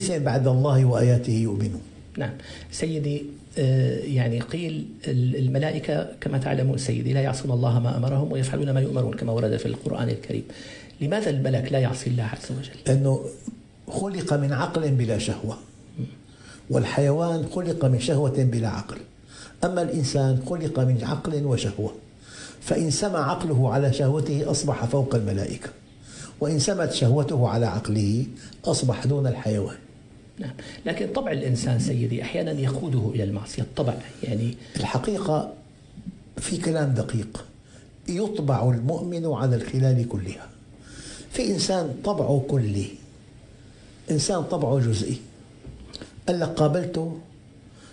حديث بعد الله وآياته يؤمنون. نعم سيدي، يعني قيل الملائكة كما تعلمون سيدي لا يعصون الله ما أمرهم ويفعلون ما يؤمرون كما ورد في القرآن الكريم. لماذا الملك لا يعصي الله عز وجل؟ لأنه خلق من عقل بلا شهوة، والحيوان خلق من شهوة بلا عقل، أما الإنسان خلق من عقل وشهوة، فإن سمى عقله على شهوته أصبح فوق الملائكة، وإن سمت شهوته على عقله أصبح دون الحيوان. نعم، لكن طبع الإنسان سيدي أحيانا يقوده إلى المعصية. الطبع يعني الحقيقة في كلام دقيق، يطبع المؤمن على الخلال كلها. في إنسان طبعه كلي، إنسان طبعه جزئي. قال لك قابلته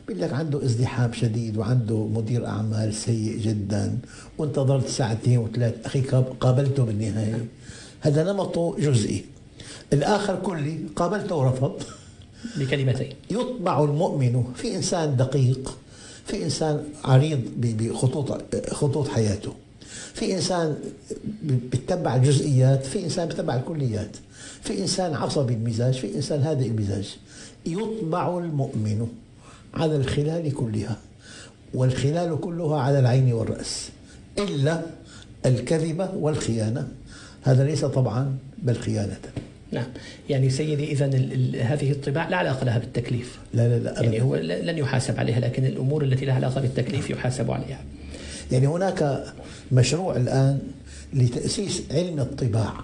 بيقول لك عنده ازدحام شديد وعنده مدير أعمال سيء جدا وانتظرت ساعتين وثلاث، أخي قابلته بالنهاية. هذا نمطه جزئي. الآخر كلي، قابلته ورفض بكلمتين. يطبع المؤمن. في إنسان دقيق، في إنسان عريض بخطوط حياته، في إنسان بيتبع الجزئيات، في إنسان بيتبع الكليات، في إنسان عصبي المزاج، في إنسان هادئ المزاج. يطبع المؤمن على الخلال كلها، والخلال كلها على العين والرأس إلا الكذبة والخيانة، هذا ليس طبعا بل خيانة. نعم، يعني سيدي إذن هذه الطباع لا علاقة لها بالتكليف. لا يعني هو لن يحاسب عليها، لكن الأمور التي لها علاقة بالتكليف يحاسب عليها. يعني هناك مشروع الآن لتأسيس علم الطباع.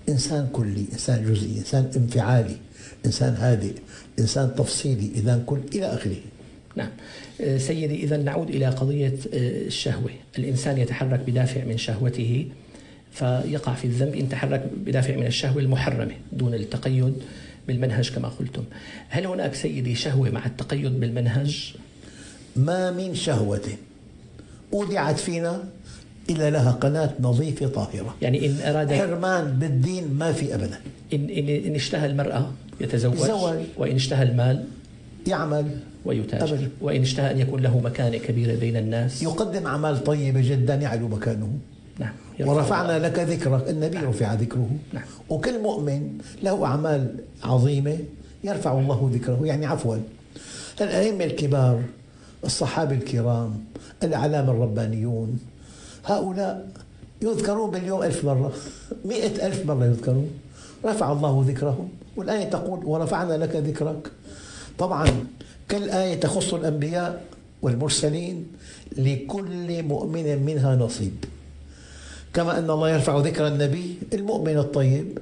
إنسان كلي، إنسان جزئي، إنسان انفعالي، إنسان هادئ، إنسان تفصيلي، إذن كل إلى آخره. نعم سيدي، إذن نعود إلى قضية الشهوة. الإنسان يتحرك بدافع من شهوته فيقع في الذنب إن تحرك بدافع من الشهوة المحرمة دون التقيد بالمنهج كما قلتم. هل هناك سيدي شهوة مع التقيد بالمنهج؟ ما من شهوة أودعت فينا إلا لها قناة نظيفة طاهرة. يعني إن أراد حرمان بالدين ما في أبدا. إن اشتهى المرأة يتزوج، وإن اشتهى المال يعمل ويتاجر، وإن اشتهى أن يكون له مكانة كبيرة بين الناس يقدم أعمال طيبة جدا يعلو مكانه. نعم. ورفعنا لك ذكرك، النبي رفع ذكره. نعم. وكل مؤمن له أعمال عظيمة يرفع الله ذكره. يعني عفوا، الأئمة الكبار، الصحابة الكرام، الأعلام الربانيون، هؤلاء يذكرون باليوم 1000 مرة، 100,000 مرة يذكرون، رفع الله ذكرهم. والآية تقول ورفعنا لك ذكرك. طبعا كل آية تخص الأنبياء والمرسلين لكل مؤمن منها نصيب. كما أن الله يرفع ذكر النبي، المؤمن الطيب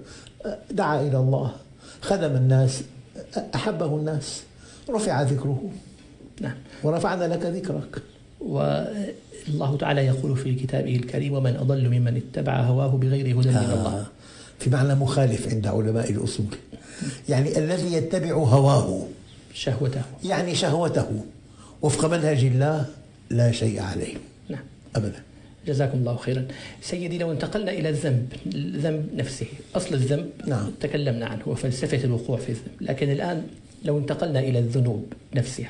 دعا إلى الله، خدم الناس، أحبه الناس، رفع ذكره. نعم. ورفعنا لك ذكرك. والله تعالى يقول في كتابه الكريم ومن أضل ممن اتبع هواه بغير هدى من الله. في معنى مخالف عند علماء الأصول، يعني الذي يتبع هواه شهوته، يعني شهوته وفق منهج الله لا شيء عليه. نعم أبدا. جزاكم الله خيرا. سيدي، لو انتقلنا إلى الذنب نفسه، أصل الذنب نعم. تكلمنا عنه وفلسفة الوقوع في الذنب، لكن الآن لو انتقلنا إلى الذنوب نفسها،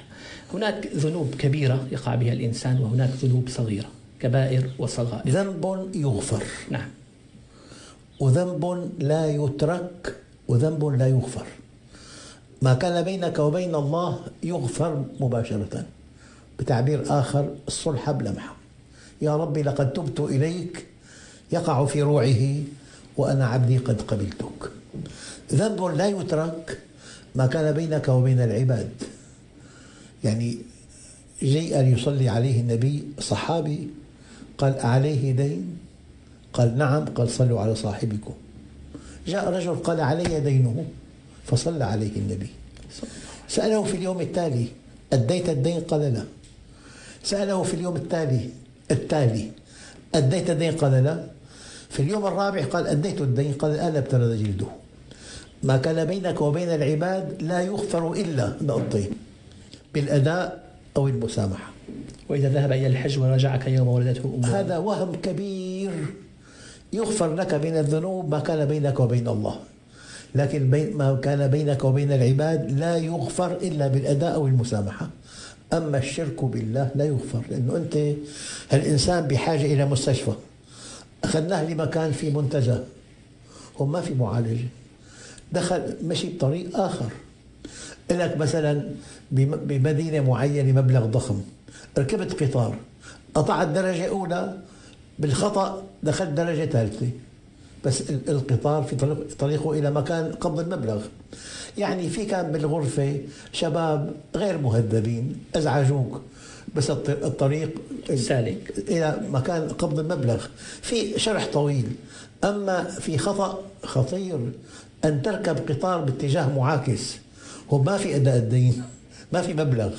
هناك ذنوب كبيرة يقع بها الإنسان وهناك ذنوب صغيرة، كبائر وصغائر. ذنب يغفر، نعم، وذنب لا يترك، وذنب لا يغفر. ما كان بينك وبين الله يغفر مباشرة. بتعبير آخر، الصلح بلمحة. يا ربي لقد تبت إليك، يقع في روعه وأنا عبدي قد قبلتك. ذنب لا يترك، ما كان بينك وبين العباد. يعني جاء ليصلي عليه النبي صحابي، قال أعليه دين؟ قال نعم. قال صلوا على صاحبكم. جاء رجل قال علي دينه، فصلى عليه النبي. سأله في اليوم التالي أديت الدين؟ قال لا. سأله في اليوم التالي أديت الدين؟ قال لا. في اليوم الرابع قال أديت الدين؟ قال الآن ابترد جلده. ما كان بينك وبين العباد لا يغفر إلا نقطتين، بالأداء أو المسامحة. وإذا ذهب إلى الحج ورجعك يوم ولدته أمه، هذا وهم كبير. يغفر لك من الذنوب ما كان بينك وبين الله، لكن ما كان بينك وبين العباد لا يغفر إلا بالأداء أو المسامحة. أما الشرك بالله لا يغفر، لأنه أنت الإنسان بحاجة إلى مستشفى، أخذناه لمكان في منتزه، هم ما في معالجة. دخل مشي بطريق آخر. لك مثلا بمدينة معينة مبلغ ضخم، ركبت قطار، قطعت درجة أولى بالخطأ، دخلت درجة ثالثة، بس القطار في طريقه إلى مكان قبض المبلغ. يعني في كان بالغرفة شباب غير مهذبين أزعجوك، بس الطريق سالك إلى مكان قبض المبلغ في شرح طويل. أما في خطأ خطير أن تركب قطار باتجاه معاكس، هو ما في أداء الدين، ما في مبلغ،